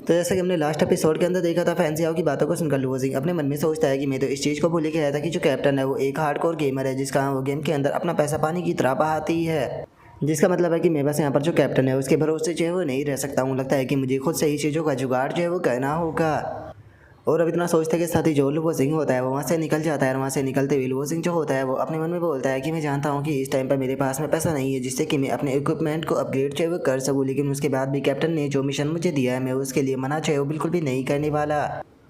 तो जैसा कि हमने लास्ट एपिसोड के अंदर देखा था, फैंसी आओ की बातों को सुनकर लुओ जिंग अपने मन में सोचता है कि मैं तो इस चीज़ को भूल के आया था कि जो कैप्टन है वो एक हार्डकोर गेमर है, जिसका वो गेम के अंदर अपना पैसा पानी की तरह बहाती है। जिसका मतलब है कि मैं बस यहाँ पर जो कैप्टन है उसके भरोसे जो है वो नहीं रह सकता हूँ। लगता है कि मुझे खुद से ही चीज़ों का जुगाड़ जो है वो करना होगा। और अब इतना सोचते के साथ ही जो लुओ जिंग होता है वो वहाँ से निकल जाता है। और वहाँ से निकलते हुए लुओ जिंग जो होता है वो अपने मन में बोलता है कि मैं जानता हूँ कि इस टाइम पर मेरे पास में पैसा नहीं है जिससे कि मैं अपने इक्विपमेंट को अपग्रेड जो है वो कर सकूँ, लेकिन उसके बाद भी कैप्टन ने जो मिशन मुझे दिया है मैं उसके लिए मना जो है वो बिल्कुल भी नहीं करने वाला।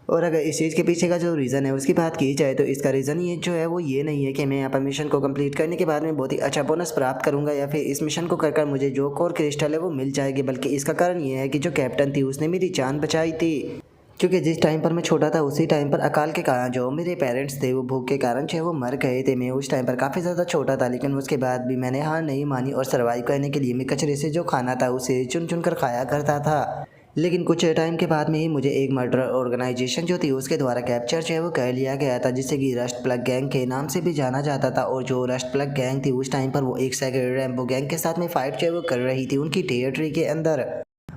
और अगर इस चीज़ के पीछे का जो रीज़न है उसकी बात की जाए तो इसका रीज़न ये जो है वो ये नहीं है कि मैं यहाँ पर मिशन को कंप्लीट करने के बाद में बहुत ही अच्छा बोनस प्राप्त करूँगा या फिर इस मिशन को कर मुझे जो कोर क्रिस्टल है वो मिल जाएगी, बल्कि इसका कारण ये है कि जो कैप्टन थी उसने मेरी जान बचाई थी। क्योंकि जिस टाइम पर मैं छोटा था उसी टाइम पर अकाल के कारण जो मेरे पेरेंट्स थे वो भूख के कारण जो वो मर गए थे। मैं उस टाइम पर काफ़ी ज़्यादा छोटा था, लेकिन उसके बाद भी मैंने हार नहीं मानी और सर्वाइव करने के लिए मैं कचरे से जो खाना था उसे चुन चुन कर खाया करता था। लेकिन कुछ टाइम के बाद में ही मुझे एक मर्डर ऑर्गेनाइजेशन जो थी उसके द्वारा कैप्चर जो है वो कर लिया गया था, जिससे कि रस्ट प्लग गैंग के नाम से भी जाना जाता था। और जो रस्ट प्लग गैंग थी उस टाइम पर वो एक सेकेंड रैम्बो गैंग के साथ में फाइट जो है वो कर रही थी उनकी टेरिटरी के अंदर।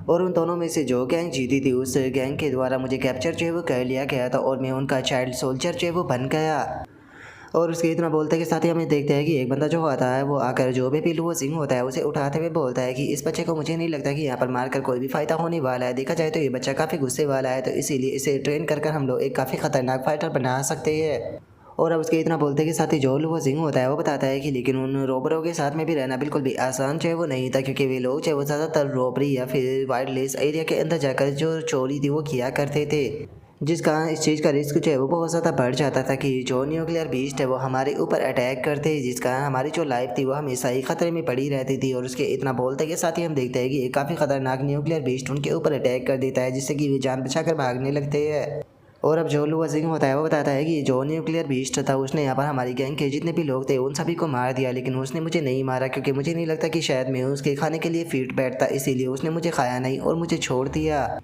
और उन दोनों में से जो गैंग जीती थी उस गैंग के द्वारा मुझे कैप्चर जो है वो कर लिया गया था और मैं उनका चाइल्ड सोल्जर जो है वो बन गया। और उसके इतना बोलते के साथ ही हमें देखते हैं कि एक बंदा जो आता है वो आकर जो भी लुओ जिंग होता है उसे उठाते हुए बोलता है कि इस बच्चे को मुझे नहीं लगता कि यहाँ पर मारकर कोई भी फायदा होने वाला है। देखा जाए तो ये बच्चा काफ़ी गुस्से वाला है, तो इसीलिए इसे ट्रेन कर हम लोग एक काफ़ी खतरनाक फाइटर बना सकते हैं। और अब उसके इतना बोलते के साथ ही जो लुओ जिंग होता है वो बताता है कि लेकिन उन रोबरों के साथ में भी रहना बिल्कुल भी आसान जो है वो नहीं था, क्योंकि वे लोग जो वो ज़्यादातर रॉबरी या फिर वाइल्ड लेस एरिया के अंदर जाकर जो चोरी थी वो किया करते थे, जिस कारण इस चीज़ का रिस्क जो है वो बहुत ज़्यादा बढ़ जाता था कि जो न्यूक्लियर बीस्ट है वो हमारे ऊपर अटैक करते हैं, जिस कारण हमारी जो लाइफ थी वो हमेशा ही खतरे में पड़ी रहती थी। और उसके इतना बोलते के साथ ही हम देखते हैं कि एक काफ़ी खतरनाक न्यूक्लियर बीस्ट उनके ऊपर अटैक कर देता है, जिससे कि वे जान बचाकर भागने लगते हैं। और अब जो लुओ जिंग होता है वो बताता है कि जो न्यूक्लियर बीस्ट था उसने यहाँ पर हमारी गैंग के जितने भी लोग थे उन सभी को मार दिया, लेकिन उसने मुझे नहीं मारा क्योंकि मुझे नहीं लगता कि शायद मैं उसके खाने के लिए फिट बैठता, इसीलिए उसने मुझे खाया नहीं और मुझे छोड़ दिया।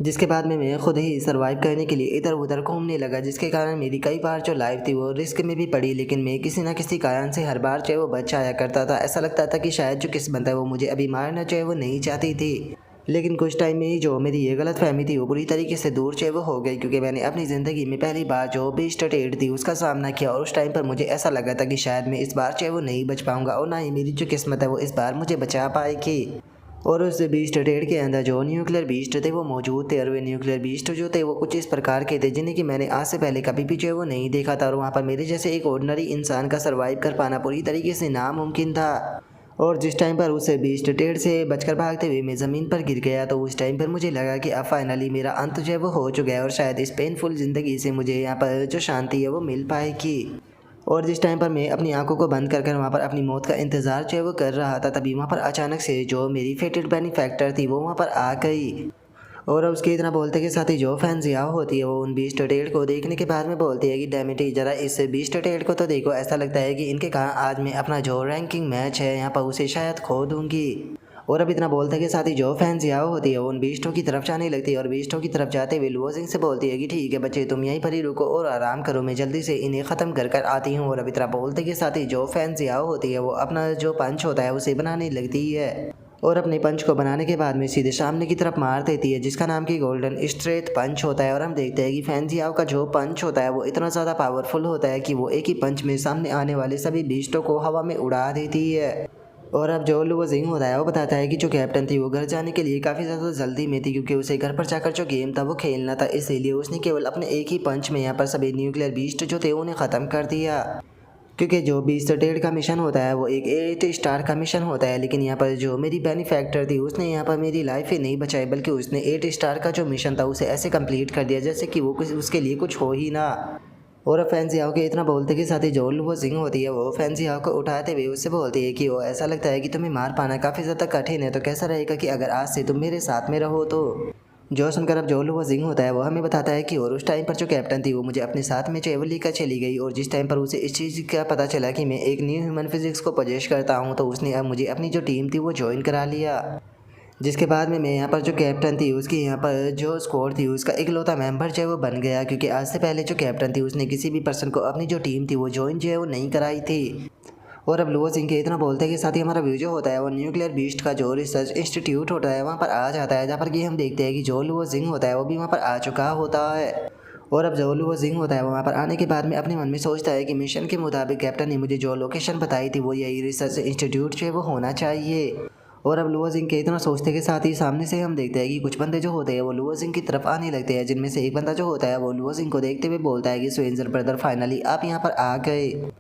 जिसके बाद में मैं खुद ही सर्वाइव करने के लिए इधर उधर घूमने लगा, जिसके कारण मेरी कई बार जो लाइफ थी वो रिस्क में भी पड़ी, लेकिन मैं किसी ना किसी कारण से हर बार जो है वो बच आया करता था। ऐसा लगता था कि शायद जो किस्मत है वो मुझे अभी मारना जो है वो नहीं चाहती थी। लेकिन कुछ टाइम में ही जो मेरी ये गलत फहमी थी वो पूरी तरीके से दूर जो है वो हो गई, क्योंकि मैंने अपनी ज़िंदगी में पहली बार जो बीस्ट अटैक थी उसका सामना किया और उस टाइम पर मुझे ऐसा लगा था कि शायद मैं इस बार जो है वो नहीं बच पाऊंगा और ना ही मेरी जो किस्मत है वो इस बार मुझे बचा पाएगी। और उस बीस्ट अटैक के अंदर जो न्यूक्लियर बीस्ट थे वो मौजूद थे, और वे न्यूक्लियर बीस्ट जो थे वो कुछ इस प्रकार के थे जिन्हें कि मैंने आज से पहले कभी भी जो है वो नहीं देखा था। और वहाँ पर मेरे जैसे एक ऑर्डिनरी इंसान का सर्वाइव कर पाना पूरी तरीके से नामुमकिन था। और जिस टाइम पर उस बीस्ट अटैक से बचकर भागते हुए मैं ज़मीन पर गिर गया तो उस टाइम पर मुझे लगा कि अब फाइनली मेरा अंत जो है वो हो चुका है और शायद इस पेनफुल ज़िंदगी से मुझे यहाँ पर जो शांति है वो मिल पाएगी। और जिस टाइम पर मैं अपनी आंखों को बंद कर वहाँ पर अपनी मौत का इंतज़ार जो है वो कर रहा था, तभी वहाँ पर अचानक से जो मेरी फेटेड बेनिफैक्टर थी वो वहाँ पर आ गई। और अब उसके इतना बोलते के साथ ही जो फैन जियाओ होती है वो उन बीस्ट अटैक को देखने के बाद में बोलती है कि डैम इट, जरा इस बीस्ट अटैक को तो देखो, ऐसा लगता है कि इनके कारण आज मैं अपना जो रैंकिंग मैच है यहाँ पर उसे शायद खो दूंगी। और अब इतना बोलते के साथ ही जो फैन जियाओ होती है वो उन बीस्टों की तरफ जाने लगती है और बीस्टों की तरफ जाते हुए लुओ जिंग से बोलती है कि ठीक है बच्चे, तुम यहीं पर ही रुको और आराम करो, मैं जल्दी से इन्हें ख़त्म कर आती हूँ। और अब इतना बोलते के साथ ही जो फैन जियाओ होती है वो अपना जो पंच होता है उसे बनाने लगती है और अपने पंच को बनाने के बाद में सीधे सामने की तरफ मार देती है, जिसका नाम की गोल्डन स्ट्रेट पंच होता है। और हम देखते हैं कि फैंजियाओ का जो पंच होता है वो इतना ज़्यादा पावरफुल होता है कि वो एक ही पंच में सामने आने वाले सभी बीस्टों को हवा में उड़ा देती है। और अब जो लुओ जिंग होता है वो बताता है कि जो कैप्टन थी वो घर जाने के लिए काफ़ी ज़्यादा जल्दी में थी, क्योंकि उसे घर पर जाकर जो गेम था वो खेलना था, इसीलिए उसने केवल अपने एक ही पंच में यहाँ पर सभी न्यूक्लियर बीस्ट जो थे उन्हें ख़त्म कर दिया। क्योंकि जो बीस्ट अटैक का मिशन होता है वो एक 8 स्टार का मिशन होता है, लेकिन यहाँ पर जो मेरी बेनिफैक्टर थी उसने यहाँ पर मेरी लाइफ ही नहीं बचाई, बल्कि उसने 8 स्टार का जो मिशन था उसे ऐसे कंप्लीट कर दिया जैसे कि वो कुछ उसके लिए कुछ हो ही ना। और अब फैंसियाओ के इतना बोलते के साथ ही जो लुओ जिंग होती है वो फैंसियाओ को उठाते हुए उससे बोलती है कि वो ऐसा लगता है कि तुम्हें मार पाना काफ़ी ज़्यादा कठिन है, तो कैसा रहेगा कि अगर आज से तुम मेरे साथ में रहो। तो जो सुनकर अब जो लुओ जिंग होता है वो हमें बताता है कि और उस टाइम पर जो कैप्टन थी वो मुझे अपने साथ में चेवल लेकर चली गई, और जिस टाइम पर उसे इस चीज़ का पता चला कि मैं एक न्यू ह्यूमन फिजिक्स को पजेश करता हूँ तो उसने अब मुझे अपनी जो टीम थी वो ज्वाइन करा लिया। जिसके बाद में मैं यहाँ पर जो कैप्टन थी उसकी यहाँ पर जो स्क्वाड थी उसका इकलौता मेंबर जो है वो बन गया, क्योंकि आज से पहले जो कैप्टन थी उसने किसी भी पर्सन को अपनी जो टीम थी वो ज्वाइन जो है वो नहीं कराई थी। और अब लुओ जिंग के इतना बोलते के साथ ही हमारा व्यू जो होता है वो न्यूक्लियर बीस्ट का जो रिसर्च इंस्टीट्यूट होता है वहाँ पर आ जाता है, जहाँ पर कि हम देखते हैं कि जो लुओ जिंग होता है वो भी वहाँ पर आ चुका होता है। और अब जो लुओ जिंग होता है वो वहाँ पर आने के बाद में अपने मन में सोचता है कि मिशन के मुताबिक कैप्टन ने मुझे जो लोकेशन बताई थी वो यही रिसर्च इंस्टीट्यूट जो है वो होना चाहिए। और अब लुओ जिंग के इतना सोचते के साथ ही सामने से हम देखते हैं कि कुछ बंदे जो होते हैं वो लुओ जिंग की तरफ आने लगते हैं, जिनमें से एक बंदा जो होता है वो लुओ जिंग को देखते हुए बोलता है कि स्वेंजर ब्रदर फाइनली आप यहाँ पर आ गए।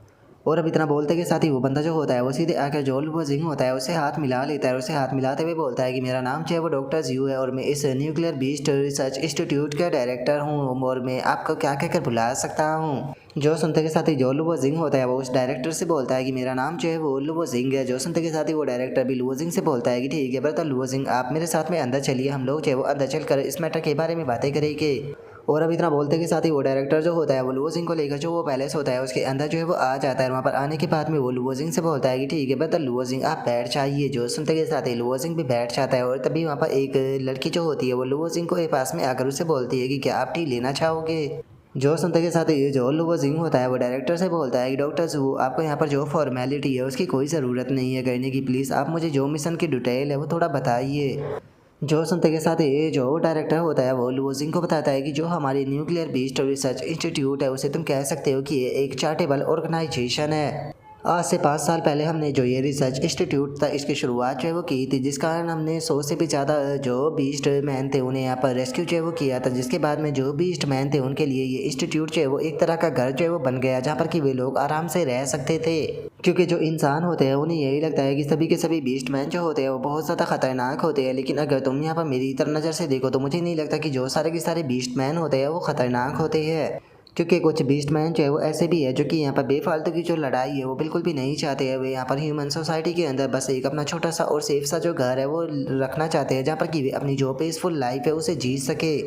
और अब इतना बोलते के साथ ही वो बंदा जो होता है वो सीधे आकर जो लुओ जिंग होता है उसे हाथ मिला लेता है और उसे हाथ मिलाते हुए बोलता है कि मेरा नाम जो है वो डॉक्टर जियो है और मैं इस न्यूक्लियर बीस्ट रिसर्च इंस्टीट्यूट का डायरेक्टर हूँ और मैं आपको क्या कहकर बुला सकता हूँ। जो सुनते के साथ ही जो लुओ जिंग होता है वो उस डायरेक्टर से बोलता है कि मेरा नाम जो है वो लुओ जिंग है। जो सुनते के साथ ही वो डायरेक्टर भी लुओ जिंग से बोलता है कि ठीक है ब्रदर लुओ जिंग, आप मेरे साथ में अंदर चलिए, हम लोग जो है वो अंदर चलकर इस मैटर के बारे में बातें करेंगे। और अब इतना बोलते के साथ ही वो डायरेक्टर जो होता है वो लुओ जिंग को लेकर जो वो पैलेस होता है उसके अंदर जो है वो आ जाता है। वहाँ पर आने के बाद में वो लुओ जिंग से बोलता है कि ठीक है ब्रदर लुओ जिंग आप बैठ जाइए। जो सुनते के साथ ही लुओ जिंग भी बैठ जाता है और तभी वहाँ पर एक लड़की जो होती है वो लुओ जिंग को एक पास में आकर उससे बोलती है कि क्या आप टी लेना चाहोगे। जो सुनते के साथ ही जो लुओ जिंग होता है वो डायरेक्टर से बोलता है कि डॉक्टर जू आपको यहाँ पर जो फॉर्मेलिटी है उसकी कोई ज़रूरत नहीं है करने की, प्लीज़ आप मुझे जो मिशन की डिटेल है वो थोड़ा बताइए। जो सुनते के साथ ही जो डायरेक्टर होता है वो लुओ जिंग को बताता है कि जो हमारी न्यूक्लियर बीस्ट रिसर्च इंस्टीट्यूट है उसे तुम कह सकते हो कि ये एक चैरिटेबल ऑर्गेनाइजेशन है। आज से 5 साल पहले हमने जो ये रिसर्च इंस्टीट्यूट था इसकी शुरुआत जो है वो की थी, जिस कारण हमने 100 से भी ज़्यादा जो बीस्ट मैन थे उन्हें यहाँ पर रेस्क्यू जो है वो किया था, जिसके बाद में जो बीस्ट मैन थे उनके लिए ये इंस्टीट्यूट जो है वो एक तरह का घर जो है वो बन गया, जहाँ पर कि वे लोग आराम से रह सकते थे। क्योंकि जो इंसान होते हैं उन्हें यही लगता है कि सभी के सभी बीस्ट मैन जो होते हैं वो बहुत ज़्यादा खतरनाक होते हैं, लेकिन अगर तुम यहाँ पर मेरी तरफ नज़र से देखो तो मुझे नहीं लगता कि जो सारे के सारे बीस्ट मैन होते हैं वो खतरनाक होते हैं। क्योंकि कुछ बीस्ट मैन जो है वो ऐसे भी है जो कि यहाँ पर बेफालतू की जो लड़ाई है वो बिल्कुल भी नहीं चाहते हैं। वे यहाँ पर ह्यूमन सोसाइटी के अंदर बस एक अपना छोटा सा और सेफ सा जो घर है वो रखना चाहते हैं, जहाँ पर कि वे अपनी जो पीसफुल लाइफ है उसे जी सके।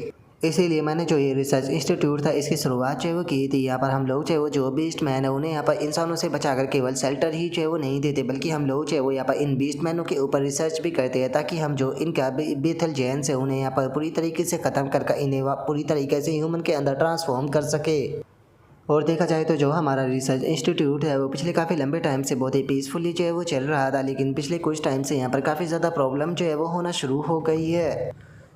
इसीलिए मैंने जो ये रिसर्च इंस्टीट्यूट था इसकी शुरुआत जो है वो की थी। यहाँ पर हम लोग जो है वो जो बीस्ट मैन है उन्हें यहाँ पर इंसानों से बचाकर केवल शेल्टर ही जो है वो नहीं देते, बल्कि हम लोग जो है वो यहाँ पर इन बीस्ट मैनों के ऊपर रिसर्च भी करते हैं, ताकि हम जो इनका बेथल जेन्स है उन्हें यहाँ पर पूरी तरीके से ख़त्म कर इन्हें पूरी तरीके से ह्यूमन के अंदर ट्रांसफॉर्म कर सके। और देखा जाए तो जो हमारा रिसर्च इंस्टीट्यूट है वो पिछले काफ़ी लंबे टाइम से बहुत ही पीसफुली जो है वो चल रहा था, लेकिन पिछले कुछ टाइम से यहाँ पर काफ़ी ज़्यादा प्रॉब्लम जो है वो होना शुरू हो गई है।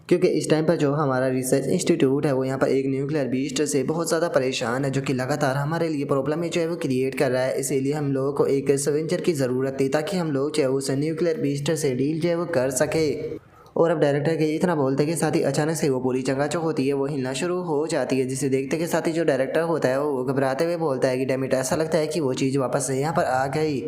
क्योंकि इस टाइम पर जो हमारा रिसर्च इंस्टीट्यूट है वो यहाँ पर एक न्यूक्लियर बीस्ट से बहुत ज़्यादा परेशान है, जो कि लगातार हमारे लिए प्रॉब्लम जो है वो क्रिएट कर रहा है। इसीलिए हम लोगों को एक सवेंजर की ज़रूरत थी, ताकि हम लोग जो है उस न्यूक्लियर बीस्ट से डील जो है वो कर सके। और अब डायरेक्टर के इतना बोलते के साथ ही अचानक से वो पूरी जगह जो होती है वो हिलना शुरू हो जाती है, जिसे देखते के साथ ही जो डायरेक्टर होता है वो घबराते हुए बोलता है कि डैमिट, ऐसा लगता है कि वो चीज़ वापस से यहाँ पर आ गई।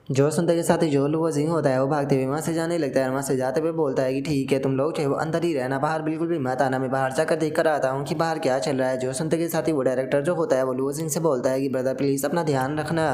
जो सुनते के साथ ही जो लुओ जिंग होता है वो भागते हुए वहाँ से जाने लगता है। वहाँ से जाते हुए बोलता है कि ठीक है तुम लोग चाहे वो अंदर ही रहना, बाहर बिल्कुल भी मत आना, मैं बाहर जाकर देख कर आता हूँ कि बाहर क्या चल रहा है। जो सुनते के साथ ही वो डायरेक्टर जो होता है वो लुओ जिंग से बोलता है कि ब्रदर प्लीज़ अपना ध्यान रखना।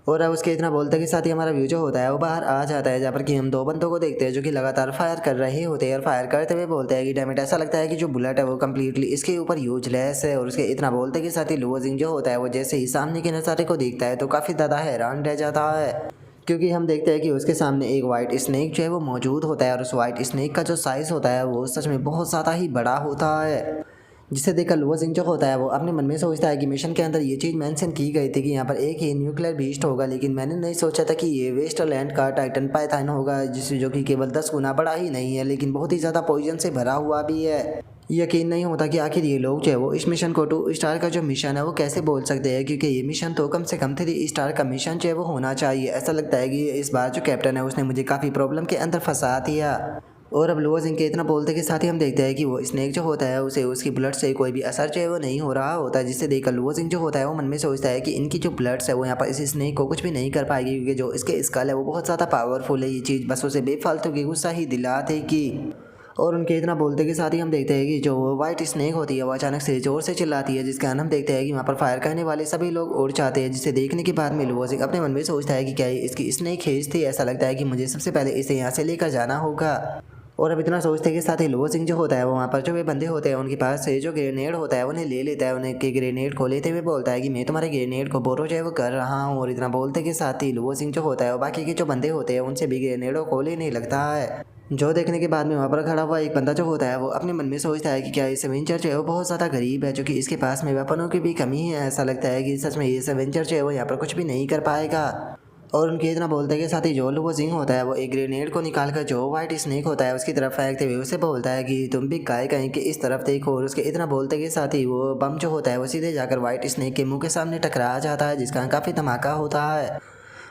और अब उसके इतना बोलते के साथ ही हमारा व्यू जो होता है वो बाहर आ जाता है, जहाँ पर कि हम 2 बंदों को देखते हैं जो कि लगातार फायर कर रहे होते हैं। और फायर करते हुए बोलते हैं कि डैमेट, ऐसा लगता है कि जो बुलेट है वो कम्प्लीटली इसके ऊपर यूजलेस है। और उसके इतना बोलते के साथ ही लुओ जिंग जो होता है वो जैसे ही सामने के नज़ारे को देखता है तो काफ़ी ज़्यादा हैरान रह जाता है, क्योंकि हम देखते हैं कि उसके सामने एक वाइट स्नेक जो है वो मौजूद होता है। और उस वाइट स्नेक का जो साइज़ होता है वो सच में बहुत ज़्यादा ही बड़ा होता है, जिसे देखकर लुओ जिंग जो होता है वो अपने मन में सोचता है कि मिशन के अंदर ये चीज़ मेंशन की गई थी कि यहाँ पर एक ही न्यूक्लियर बीस्ट होगा, लेकिन मैंने नहीं सोचा था कि ये वेस्टलैंड का टाइटन पाइथन होगा, जिससे जो कि केवल 10 गुना बड़ा ही नहीं है लेकिन बहुत ही ज़्यादा पॉइजन से भरा हुआ भी है। यकीन नहीं होता कि आखिर ये लोग जो है वो इस मिशन को 2 स्टार का जो मिशन है वो कैसे बोल सकते हैं, क्योंकि ये मिशन तो कम से कम 3 स्टार का मिशन जो है वो होना चाहिए। ऐसा लगता है कि इस बार जो कैप्टन है उसने मुझे काफ़ी प्रॉब्लम के अंदर फंसा दिया। और अब लुओ जिंग के इतना बोलते के साथ ही हम देखते हैं कि वो स्नेक जो होता है उसे उसकी ब्लड से कोई भी असर जो है वो नहीं हो रहा होता है, जिससे देखकर लुओ जिंग जो होता है वो मन में सोचता है कि इनकी जो ब्लड्स है वो यहाँ पर इस स्नेक को कुछ भी नहीं कर पाएगी, क्योंकि जो इसके स्कल है वो बहुत ज़्यादा पावरफुल है। ये चीज़ बस उसे बेफालतू की गुस्सा ही दिला देगी। और उनके इतना बोलते के साथ ही हम देखते हैं कि जो वाइट स्नेक होती है वो अचानक से जोर से चिल्लाती है, जिसके कारण हम देखते हैं कि वहाँ पर फायर करने वाले सभी लोग उड़ जाते हैं, जिसे देखने के बाद में लुओ जिंग अपने मन में सोचता है कि क्या ये इसकी स्नेक हेज थी। ऐसा लगता है कि मुझे सबसे पहले इसे यहाँ से लेकर जाना होगा। और अब इतना सोचते के साथ ही लुओ जिंग जो होता है वो वहाँ पर जो वे बंदे होते हैं उनके पास से जो ग्रेनेड होता है उन्हें ले लेता है। उन्हें के ग्रेनेड को लेते हुए बोलता है कि मैं तुम्हारे ग्रेनेड को बोरो जो है वो कर रहा हूँ। और इतना बोलते के साथ ही लुओ जिंग जो होता है वो बाकी के जो बंदे होते हैं उनसे भी ग्रेनेडों को लेने लगता है। जो देखने के बाद में वहाँ पर खड़ा हुआ एक बंदा जो होता है वो अपने मन में सोचता है कि क्या इस एवेंजर जो है वो बहुत ज़्यादा गरीब है, जो कि इसके पास में वेपनों की भी कमी है। ऐसा लगता है कि सच में ये एवेंजर जो है वो यहाँ पर कुछ भी नहीं कर पाएगा। और उनके इतना बोलते के साथ ही जो लुओ जिंग होता है वो एक ग्रेनेड को निकालकर जो वाइट स्नेक होता है उसकी तरफ फेंकते हुए उसे बोलता है कि तुम भी गाय कहीं कि इस तरफ देखो। और उसके इतना बोलते के साथ ही वो बम जो होता है वो सीधे जाकर वाइट स्नेक के मुंह के सामने टकरा जाता है, जिसका काफ़ी धमाका होता है।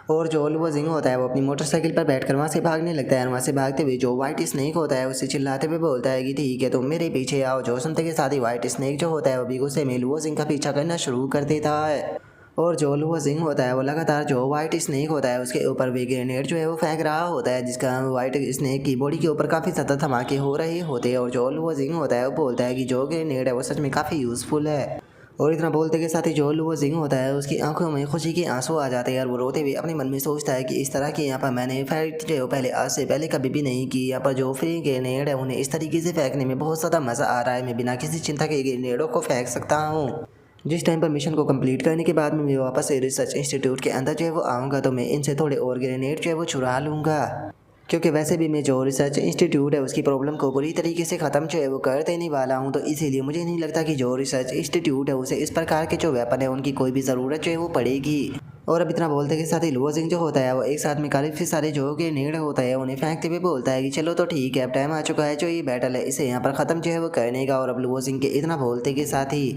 और जो लुओ जिंग होता है वो अपनी मोटरसाइकिल पर बैठकर वहाँ से भागने लगता है। वहाँ से भागते हुए जो वाइट स्नेक होता है उससे चिल्लाते हुए बोलता है कि ठीक है तुम मेरे पीछे आओ। जो सुनते के साथ ही वाइट स्नेक जो होता है वो भी गुस्से में लुओ जिंग का पीछा करना शुरू कर देता है। और जो लुओ जिंग होता है वो लगातार जो वाइट स्नेक होता है उसके ऊपर वे ग्रेनेड जो है वो फेंक रहा होता है, जिसका वाइट स्नेक की बॉडी के ऊपर काफ़ी ज़्यादा धमाके हो रहे होते हैं। और जो लुओ जिंग होता है वो बोलता है कि जो ग्रेनेड है वो सच में काफ़ी यूज़फुल है। और इतना बोलते के साथ ही जो लुओ जिंग होता है उसकी आंखों में खुशी के आंसू आ जाते हैं और वो रोते हुए अपने मन में सोचता है कि इस तरह की यहाँ पर मैंने फाइट जो पहले आज से पहले कभी भी नहीं की। यहाँ पर जो फ्री ग्रेनेड है उन्हें इस तरीके से फेंकने में बहुत ज़्यादा मज़ा आ रहा है। मैं बिना किसी चिंता के ग्रेनेडों को फेंक सकता हूँ। जिस टाइम पर मिशन को कंप्लीट करने के बाद में मैं वापस से रिसर्च इंस्टीट्यूट के अंदर जो है वो आऊँगा तो मैं इनसे थोड़े और ग्रेनेड जो है वो चुरा लूँगा, क्योंकि वैसे भी मैं जो रिसर्च इंस्टीट्यूट है उसकी प्रॉब्लम को पूरी तरीके से ख़त्म जो है वो कर देने वाला हूँ। तो इसीलिए मुझे नहीं लगता कि जो रिसर्च इंस्टीट्यूट है उसे इस प्रकार के जो वेपन है उनकी कोई भी ज़रूरत जो है वो पड़ेगी। और अब इतना बोलते के साथ ही लुओ जिंग जो होता है वो एक साथ में काफ़ी सारे जो ग्रेनेड होता है उन्हें फेंकते हुए बोलता है कि चलो तो ठीक है अब टाइम आ चुका है जो ये बैटल है इसे यहाँ पर ख़त्म जो है वो करने का। और अब लुओ जिंग के इतना बोलते के साथ ही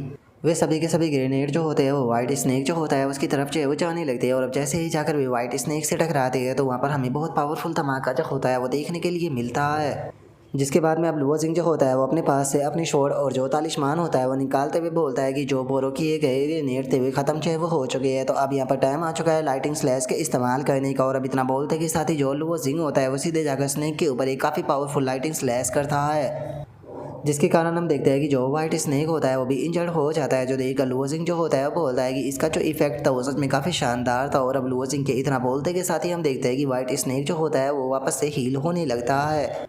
वे सभी के सभी ग्रेनेड जो होते हैं वो वाइट स्नेक जो होता है उसकी तरफ जो है वो जाने लगते हैं। और अब जैसे ही जाकर वे वाइट स्नेक से टकराते हैं तो वहाँ पर हमें बहुत पावरफुल धमाका जो होता है वो देखने के लिए मिलता है। जिसके बाद में अब लुओ जिंग जो होता है वो अपने पास से अपनी शॉर्ट और जो तालिस्मान होता है वो निकालते हुए बोलता है कि जो बोरो किए गए ग्रेनेड थे वे ख़त्म जो है वो हो चुके हैं। तो अब यहाँ पर टाइम आ चुका है लाइटिंग स्लैश के इस्तेमाल करने का। और अब इतना बोलते के साथ ही जो लुओ जिंग होता है वो सीधे जाकर स्नेक के ऊपर एक काफ़ी पावरफुल लाइटिंग स्लैश करता है, जिसके कारण हम देखते हैं कि जो वाइट स्नेक होता है वो भी इंजर्ड हो जाता है। जो देखकर लुओ जिंग जो होता है वो बोलता है कि इसका जो इफेक्ट था वो सच में काफ़ी शानदार था। और अब लुओ जिंग के इतना बोलते के साथ ही हम देखते हैं कि वाइट स्नेक जो होता है वो वापस से हील होने लगता है,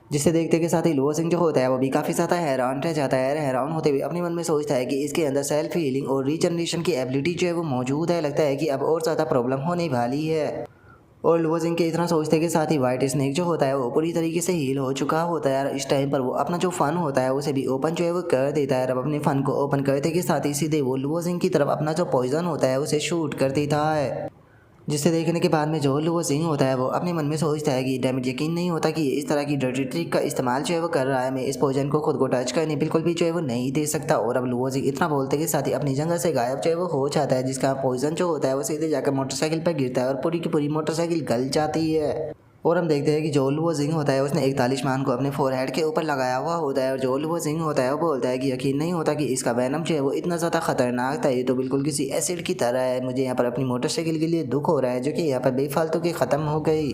जिसे देखते के साथ ही लुओ जिंग जो होता है वो भी काफ़ी ज़्यादा हैरान रह जाता है। हैरान होते हुए अपने मन में सोचता है कि इसके अंदर सेल्फ हीलिंग और रीजनरेशन की एबिलिटी जो है वो मौजूद है। लगता है कि अब और ज़्यादा प्रॉब्लम होने वाली है। और लुओ जिंग के इतना सोचते के साथ ही वाइट स्नेक जो होता है वो पूरी तरीके से हील हो चुका होता है। और इस टाइम पर वो अपना जो फन होता है उसे भी ओपन जो है वो कर देता है। अब अपने फन को ओपन करते के साथ ही सीधे वो लुओ जिंग की तरफ अपना जो पॉइजन होता है उसे शूट कर देता है, जिसे देखने के बाद में जो लुओ जिंग होता है वो अपने मन में सोचता है कि डैमेज यकीन नहीं होता कि इस तरह की डर्टी ट्रिक का इस्तेमाल जो है वो कर रहा है। मैं इस पॉइजन को खुद को टच करने बिल्कुल भी जो है वो नहीं दे सकता। और अब लुओ जिंग इतना बोलते के साथ ही अपनी जगह से गायब जो है वो हो जाता है, जिसका पॉइजन जो होता है वो सीधे जाकर मोटरसाइकिल पर गिरता है और पूरी की पूरी मोटरसाइकिल गल जाती है। और हम देखते हैं कि जो लुओ जिंग होता है उसने एक तालिस्मान को अपने फोरहेड के ऊपर लगाया हुआ होता है। और जो लुओ जिंग होता है वो बोलता है कि यकीन नहीं होता कि इसका वैनम जो है वो इतना ज़्यादा खतरनाक था। ये तो बिल्कुल किसी एसिड की तरह है। मुझे यहाँ पर अपनी मोटरसाइकिल के लिए दुख हो रहा है जो कि यहाँ पर बेफालतू की ख़त्म हो गई।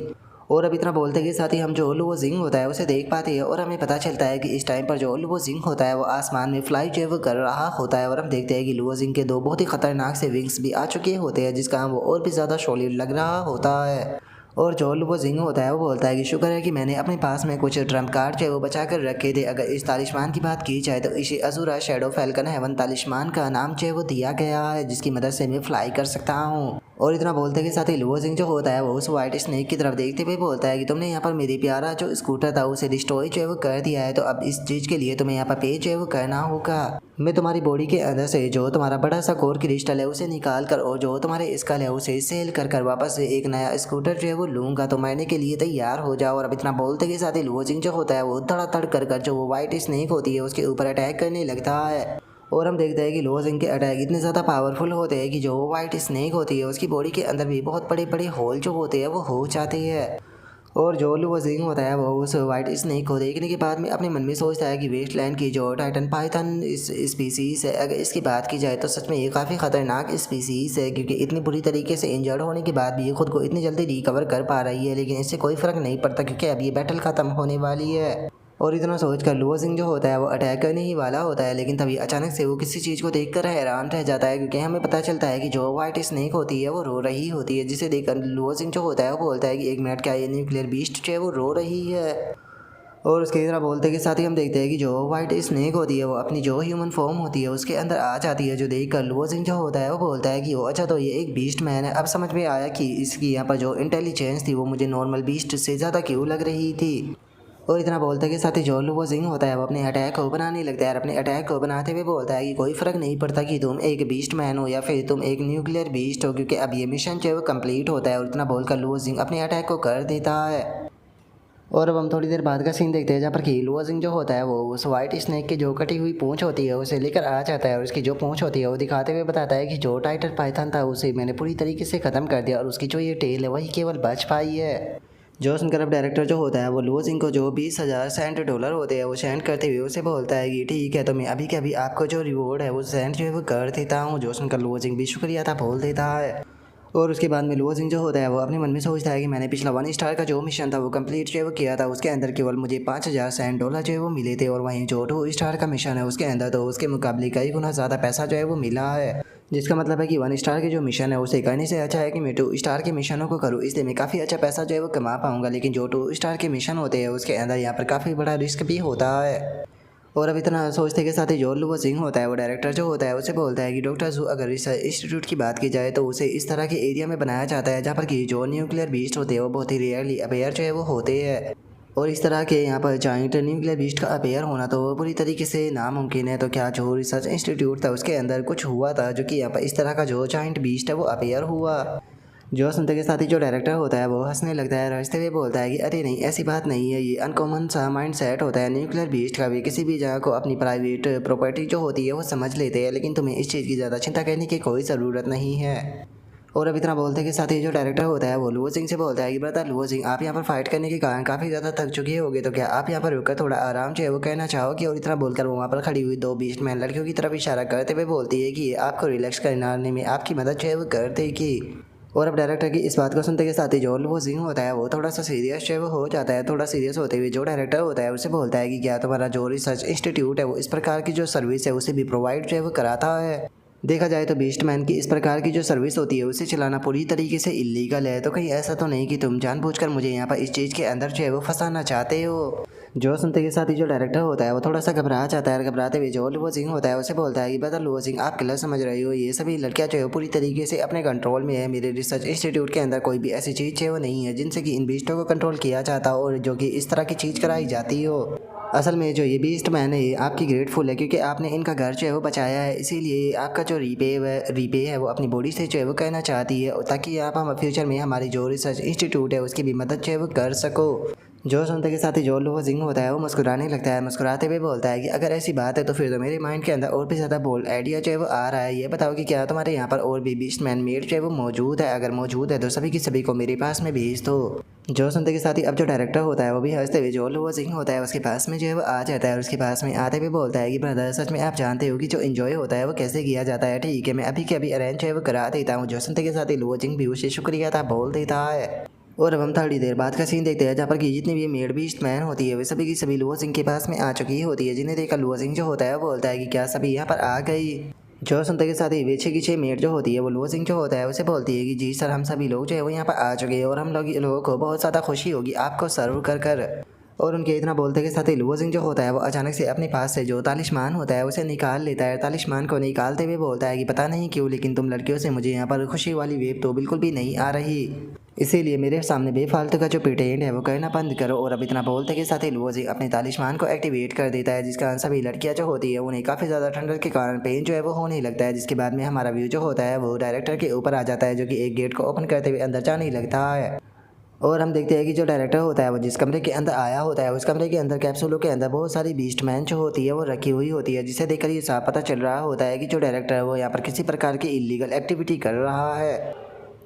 और अब इतना बोलते के साथ ही हम जो लुओ जिंग होता है उसे देख पाते हैं और हमें पता चलता है कि इस टाइम पर जो लुओ जिंग होता है वो आसमान में फ्लाई जो है वो कर रहा होता है। और हम देखते हैं कि लुओ जिंग के दो बहुत ही खतरनाक से विंग्स भी आ चुके होते हैं, जिसका वो और भी ज़्यादा सॉलिड लग रहा होता है। और जो लुओ जिंग होता है वो बोलता है कि शुक्र है कि मैंने अपने पास में कुछ ट्रम्प कार्ड जो है वो बचा कर रखे थे। अगर इस तालिस्मान की बात की जाए तो इसे अज़ूरा शैडो फैल्कन हेवन तालिस्मान का नाम जो है वो दिया गया है, जिसकी मदद से मैं फ्लाई कर सकता हूँ। और इतना बोलते के साथ ही लुओ जिंग जो होता है वो उस वाइट स्नेक की तरफ देखते हुए बोलता है कि तुमने यहाँ पर मेरी प्यारा जो स्कूटर था उसे डिस्ट्रॉय जो है वो कर दिया है, तो अब इस चीज़ के लिए तुम्हें यहाँ पर पे जो है वो करना होगा। मैं तुम्हारी बॉडी के अंदर से जो तुम्हारा बड़ा सा कोर क्रिस्टल है उसे निकाल कर और जो तुम्हारे स्कल है उसे सेल कर वापस से एक नया स्कूटर जो है वो लूँगा, तो मरने के लिए तैयार हो जाओ। और अब इतना बोलते के साथ ही लुओ जिंग जो होता है वो धड़ाधड़ कर जो वो वाइट स्नेक होती है उसके ऊपर अटैक करने लगता है। और हम देखते हैं कि लुओ जिंग के अटैक इतने ज़्यादा पावरफुल होते हैं कि जो वाइट स्नेक होती है उसकी बॉडी के अंदर भी बहुत बड़े बड़े होल जो होते हैं वो हो जाते हैं। और जो लुओ जिंग होता है वो उस वाइट स्नेक को देखने के बाद में अपने मन में सोचता है कि वेस्टलैंड की जो टाइटन पाइथन इस स्पीसीज़ है, अगर इसकी बात की जाए तो सच में ये काफ़ी ख़तरनाक स्पीसीज़ है, क्योंकि इतनी बुरी तरीके से इंजर्ड होने के बाद भी ये खुद को इतनी जल्दी रिकवर कर पा रही है। लेकिन इससे कोई फ़र्क नहीं पड़ता क्योंकि अब ये बैटल ख़त्म होने वाली है। और इतना सोचकर लुओ जिंग जो होता है वो अटैक करने ही वाला होता है, लेकिन तभी अचानक से वो किसी चीज़ को देखकर हैरान रह जाता है, क्योंकि हमें पता चलता है कि जो वाइट स्नेक होती है वो रो रही होती है, जिसे देखकर लुओ जिंग जो होता है वो बोलता है कि एक मिनट, क्या ये न्यूक्लियर बीस्ट जो है वो रो रही है। और उसके इतना बोलते के साथ ही हम देखते हैं कि जो वाइट स्नेक होती है वो अपनी जो ह्यूमन फॉर्म होती है उसके अंदर आ जाती है, जो देखकर लुओ जिंग जो होता है वो बोलता है कि वो अच्छा तो ये एक बीस्ट मैन है। अब समझ में आया कि इसकी यहाँ पर जो इंटेलिजेंस थी वो मुझे नॉर्मल बीस्ट से ज़्यादा क्यों लग रही थी। और इतना बोलते के साथ ही जो लुओ जिंग होता है वो अपने अटैक को बनाने लगता है और अपने अटैक को बनाते हुए बोलता है कि कोई फर्क नहीं पड़ता कि तुम एक बीस्ट मैन हो या फिर तुम एक न्यूक्लियर बीस्ट हो, क्योंकि अब ये मिशन जो है वो कंप्लीट होता है। और इतना बोलकर लुओ जिंग अपने अटैक को कर देता है। और अब हम थोड़ी देर बाद का सीन देखते हैं जहाँ पर कि लुओ जिंग जो होता है वो उस वाइट स्नेक की जो कटी हुई पूंछ होती है उसे लेकर आ जाता है और उसकी जो पूंछ होती है वो दिखाते हुए बताता है कि जो टाइटर पाइथन था उसे मैंने पूरी तरीके से ख़त्म कर दिया और उसकी जो ये टेल है वही केवल बच पाई है। जो सुनकर अब डायरेक्टर जो होता है वो लुओ जिंग को जो 20,000 सेंट डॉलर होते हैं वो सेंड करते हुए उसे बोलता है कि ठीक है, तो मैं अभी के अभी आपको जो रिवॉर्ड है वो सेंड जो है वो कर देता हूँ। जो सुनकर लुओ जिंग भी शुक्रिया था बोल देता है। और उसके बाद में लुओ जिंग जो होता है वो अपने मन में सोचता है कि मैंने पिछला 1 स्टार का जो मिशन था वो कंप्लीट जो है वो किया था, उसके अंदर केवल मुझे 5,000 सेंट डॉलर जो है वो मिले थे। और वहीं जो 2 स्टार का मिशन है उसके अंदर तो उसके मुकाबले कई गुना ज़्यादा पैसा जो है वो मिला है। जिसका मतलब है कि 1 स्टार के जो मिशन है उसे करने से अच्छा है कि मैं 2 स्टार के मिशनों को करूँ, इसलिए मैं काफ़ी अच्छा पैसा जो है वो कमा पाऊंगा। लेकिन जो 2 स्टार के मिशन होते हैं उसके अंदर यहाँ पर काफ़ी बड़ा रिस्क भी होता है। और अब इतना सोचते के साथ ही जो लुओ जिंग होता है वो डायरेक्टर जो होता है उसे बोलता है कि डॉक्टर जू अगर रिसर्च इंस्टीट्यूट की बात की जाए तो उसे इस तरह के एरिया में बनाया जाता है जहाँ पर कि जो न्यूक्लियर बीस्ट होते हैं वो बहुत ही रेयरली अपेयर जो है वो होते हैं। और इस तरह के यहाँ पर जॉइंट न्यूक्लियर बीस्ट का अपेयर होना तो पूरी तरीके से नामुमकिन है। तो क्या जो रिसर्च इंस्टीट्यूट था उसके अंदर कुछ हुआ था जो कि यहाँ पर इस तरह का जो जॉइंट बीस्ट है वो अपेयर हुआ। जो सुनते के साथ ही जो डायरेक्टर होता है वो हंसने लगता है, हंसते हुए बोलता है कि अरे नहीं, ऐसी बात नहीं है, ये अनकॉमन सा माइंड सेट होता है न्यूक्लियर बीस्ट का भी। किसी भी जगह को अपनी प्राइवेट प्रॉपर्टी जो होती है वो समझ लेते हैं, लेकिन तुम्हें इस चीज़ की ज़्यादा चिंता करने की कोई ज़रूरत नहीं है। और अब इतना बोलते के साथ ही जो डायरेक्टर होता है वो लुओ जिंग से बोलता है कि ब्रदर लुओ जिंग, आप यहाँ पर फाइट करने के कारण काफ़ी ज़्यादा थक चुके होगे, तो क्या आप यहाँ पर रुककर थोड़ा आराम जो है वो कहना चाहोगे। और इतना बोलकर वो वहाँ पर खड़ी हुई 2 बीस्ट मैन लड़कियों की तरफ इशारा करते हुए बोलती है कि आपको रिलैक्स कराने में आपकी मदद जो है वो कर देगी। और अब डायरेक्टर की इस बात को सुनते के साथ ही जो लुओ जिंग होता है वो थोड़ा सा सीरियस जो है वो हो जाता है। थोड़ा सीरियस होते हुए जो डायरेक्टर होता है उसे बोलता है कि क्या तुम्हारा जो रिसर्च इंस्टीट्यूट है वो इस प्रकार की जो सर्विस है उसे भी प्रोवाइड जो है वो कराता है। देखा जाए तो बीस्ट मैन की इस प्रकार की जो सर्विस होती है उसे चलाना पूरी तरीके से इलीगल है, तो कहीं ऐसा तो नहीं कि तुम जानबूझकर मुझे यहाँ पर इस चीज़ के अंदर जो है वो फंसाना चाहते हो। जो सुनते के साथ ही जो डायरेक्टर होता है वो थोड़ा सा घबरा जाता है और घबराते हुए जो लुओ जिंग होता है उसे बोलता है कि बता लुओ जिंग, आप गलत समझ रहे हो, ये सभी लड़कियाँ जो है पूरी तरीके से अपने कंट्रोल में है। मेरे रिसर्च इंस्टीट्यूट के अंदर कोई भी ऐसी चीज़ है वो नहीं है जिनसे कि इन बीस्टों को कंट्रोल किया जाता हो और जो कि इस तरह की चीज़ कराई जाती हो। असल में जो ये बीस्ट मैन है ये आपकी ग्रेटफुल है क्योंकि आपने इनका घर जो है वो बचाया है, इसीलिए आपका जो रीपे है वो अपनी बॉडी से जो है वो कहना चाहती है, ताकि आप हम फ्यूचर में हमारी जो रिसर्च इंस्टीट्यूट है उसकी भी मदद जो है वो कर सको। जो सुनते के साथ ही जो लुओ जिंग होता है वो मुस्कुराने लगता है, मुस्कुराते हुए बोलता है कि अगर ऐसी बात है तो फिर तो मेरे माइंड के अंदर और भी ज़्यादा बोल्ड आइडिया जो है वो आ रहा है। ये बताओ कि क्या तुम्हारे यहाँ पर और भी बीस्ट मैन मेड जो है वो मौजूद है, अगर मौजूद है तो सभी की सभी को मेरे पास में भेज दो। जो सुनते के साथ ही अब जो डायरेक्टर होता है वो भी हंसते हुए जो लुओ जिंग होता है उसके पास में जो है वो आ जाता है और उसके पास में आते हुए बोलता है कि ब्रदर, सच में आप जानते हो कि जो इन्जॉय होता है वो कैसे किया जाता है। ठीक है, मैं अभी के अभी अरेंज जो है वो करा देता हूँ। जो सुनते के साथ ही लुओ जिंग भी उसे शुक्रिया था बोल देता है। और अब हम थोड़ी देर बाद का सीन देखते हैं जहाँ पर कि जितनी भी मेड बीस्ट मैन होती है वे सभी की सभी लुओ जिंग के पास में आ चुकी होती है, जिन्हें देखकर लुओ जिंग जो होता है वो बोलता है कि क्या सभी यहाँ पर आ गई। जो सुनते के साथ ही पीछे की 6 मेड जो होती है वो लुओ जिंग जो होता है उसे बोलती है कि जी सर, हम सभी लोग जो है वो यहाँ पर आ चुके हैं और हम लोगों को बहुत ज़्यादा खुशी होगी आपको सर्व कर कर। और उनके इतना बोलते के साथ ही लुओ जिंग जो होता है वो अचानक से अपने पास से जो तालिस्मान होता है उसे निकाल लेता है। तालिस्मान को निकालते हुए बोलता है कि पता नहीं क्यों लेकिन तुम लड़कियों से मुझे यहाँ पर खुशी वाली वेब तो बिल्कुल भी नहीं आ रही, इसीलिए मेरे सामने बेफालतू का जो प्रिटेंड है वो करना बंद करो। और अब इतना बोलते के साथ ही लुओ जिंग अपने तालिस्मान को एक्टिवेट कर देता है, जिसका सभी लड़कियां जो होती है उन्हें काफ़ी ज़्यादा ठंडक के कारण पेन जो है वो होने लगता है। जिसके बाद में हमारा व्यू जो होता है वो डायरेक्टर के ऊपर आ जाता है, जो कि एक गेट को ओपन करते हुए अंदर जाने लगता है। और हम देखते हैं कि जो डायरेक्टर होता है वो जिस कमरे के अंदर आया होता है उस कमरे के अंदर कैप्सूलों के अंदर बहुत सारी बीस्ट मैन जो होती है वो रखी हुई होती है, जिसे देखकर ये साफ पता चल रहा होता है कि जो डायरेक्टर है वो यहाँ पर किसी प्रकार की इलीगल एक्टिविटी कर रहा है।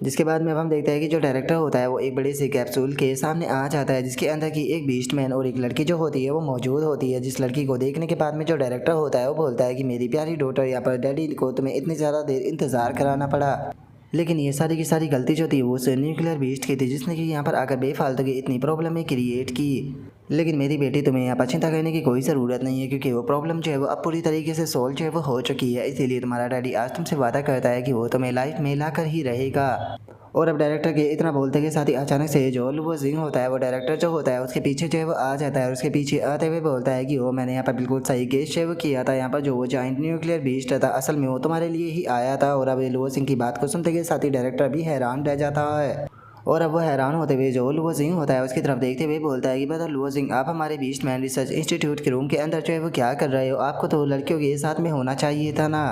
जिसके बाद में अब हम देखते हैं कि जो डायरेक्टर होता है वो एक बड़े से कैप्सूल के सामने आ जाता है, जिसके अंदर की एक बीस्ट मैन और एक लड़की जो होती है वो मौजूद होती है। जिस लड़की को देखने के बाद में जो डायरेक्टर होता है वो बोलता है कि मेरी प्यारी डॉटर, यहाँ पर डैडी को तुम्हें इतनी ज़्यादा देर इंतज़ार कराना पड़ा, लेकिन ये सारी की सारी गलती जो थी वो उस न्यूक्लियर बीस्ट की थी, जिसने कि यहाँ पर आकर बेफालतू की इतनी प्रॉब्लम क्रिएट की। लेकिन मेरी बेटी, तुम्हें यहाँ पर चिंता करने की कोई ज़रूरत नहीं है क्योंकि वो प्रॉब्लम जो है वो अब पूरी तरीके से सोल्व जो है वो हो चुकी है। इसीलिए तुम्हारा डैडी आज तुमसे वादा करता है कि वो तुम्हें लाइफ में ला कर ही रहेगा। और अब डायरेक्टर के इतना बोलते के साथ ही अचानक से जो लुओ जिंग होता है वो डायरेक्टर जो होता है उसके पीछे जो है वो आ जाता है और उसके पीछे आते हुए बोलता है कि वो मैंने यहाँ पर बिल्कुल सही गेस जो है वो किया था, यहाँ पर जो वो जॉइंट न्यूक्लियर बीस्ट था असल में वो तुम्हारे लिए ही आया था। और अब लुओ जिंग की बात को सुनते के साथ ही डायरेक्टर भी हैरान रह जाता है। और अब वो हैरान होते हुए जो लुओ जिंग होता है उसकी तरफ देखते हुए बोलता है कि ब्रदर लुओ जिंग, आप हमारे बीस्ट मैन रिसर्च इंस्टीट्यूट के रूम के अंदर जो है वो क्या कर रहे हो? आपको तो लड़कियों के साथ में होना चाहिए था ना।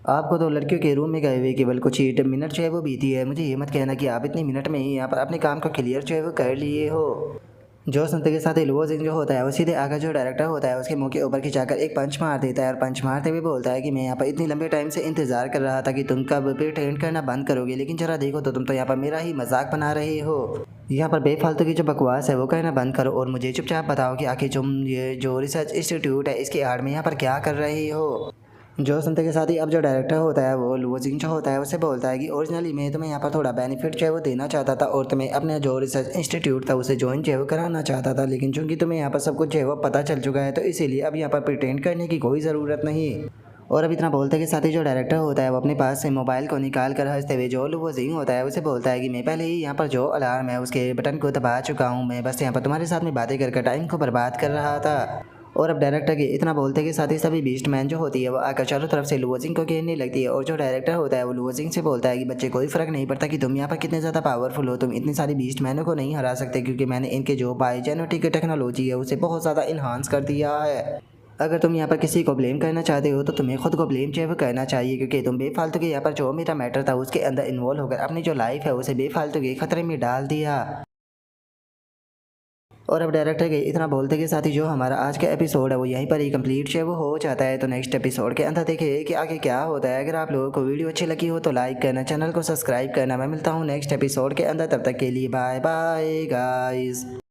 आपको तो लड़कियों के रूम में गए हुए केवल कुछ ही मिनट जो है वो बीती है। मुझे ये मत कहना कि आप इतनी मिनट में ही यहाँ पर अपने काम को क्लियर जो है वो कर लिए हो। जो सुनते के साथ ही लुओ जिंग जो होता है वो सीधे आकर जो डायरेक्टर होता है उसके मुंह के ऊपर खिंचाकर एक पंच मार देता है और पंच मारते हुए बोलता है कि मैं यहाँ पर इतनी लंबे टाइम से इंतजार कर रहा था कि तुम कब प्रिटेंड करना बंद करोगे, लेकिन जरा देखो तो तुम तो यहाँ पर मेरा ही मजाक बना रहे हो। यहाँ पर बेफालतू की जो बकवास है वो कहना बंद करो और मुझे चुपचाप बताओ कि आखिर तुम ये जो रिसर्च इंस्टीट्यूट है इसके आड़ में यहाँ पर क्या कर रहे हो। जो सुनते के साथ ही अब जो डायरेक्टर होता है वो लुओ जिंग जो होता है उससे बोलता है कि ओरिजिनली मैं तुम्हें यहाँ पर थोड़ा बेनिफिट जो है वो देना चाहता था और तुम्हें अपने जो रिसर्च इंस्टीट्यूट था उसे ज्वाइन जो है वो कराना चाहता था, लेकिन चूंकि तुम्हें यहाँ पर सब कुछ जो है वो पता चल चुका है तो इसीलिए अब यहाँ पर प्रिटेंड करने की कोई ज़रूरत नहीं। और अब इतना बोलते के साथ ही जो डायरेक्टर होता है वो अपने पास से मोबाइल को निकाल कर हंसते हुए जो लुओ जिंग होता है उसे बोलता है कि मैं पहले ही यहाँ पर जो अलार्म है उसके बटन को दबा चुका हूँ, मैं बस यहाँ पर तुम्हारे साथ में बातें करके टाइम को बर्बाद कर रहा था। और अब डायरेक्टर के इतना बोलते के साथ ही सभी बीस्ट मैन जो होती है वो आकर चारों तरफ से लुओ जिंग को घेरने लगती है और जो डायरेक्टर होता है वो लुओ जिंग से बोलता है कि बच्चे कोई फ़र्क नहीं पड़ता कि तुम यहाँ पर कितने ज़्यादा पावरफुल हो, तुम इतनी सारी बीस्ट मैनों को नहीं हरा सकते क्योंकि मैंने इनके जो बायोजेनेटिक टेक्नोलॉजी है उसे बहुत ज़्यादा इन्हांस कर दिया है। अगर तुम यहाँ पर किसी को ब्लेम करना चाहते हो तो तुम्हें खुद को ब्लेम जो है वो करना चाहिए क्योंकि तुम बेफालतू के यहाँ पर जो मेरा मैटर था उसके अंदर इन्वॉल्व होकर अपनी जो लाइफ है उसे बेफालतू के खतरे में डाल दिया। और अब डायरेक्टर के इतना बोलते के साथ ही जो हमारा आज का एपिसोड है वो यहीं पर ही कंप्लीट जो है वो हो जाता है। तो नेक्स्ट एपिसोड के अंदर देखिए कि आगे क्या होता है। अगर आप लोगों को वीडियो अच्छी लगी हो तो लाइक करना, चैनल को सब्सक्राइब करना। मैं मिलता हूँ नेक्स्ट एपिसोड के अंदर, तब तक के लिए बाय बाय गाइस।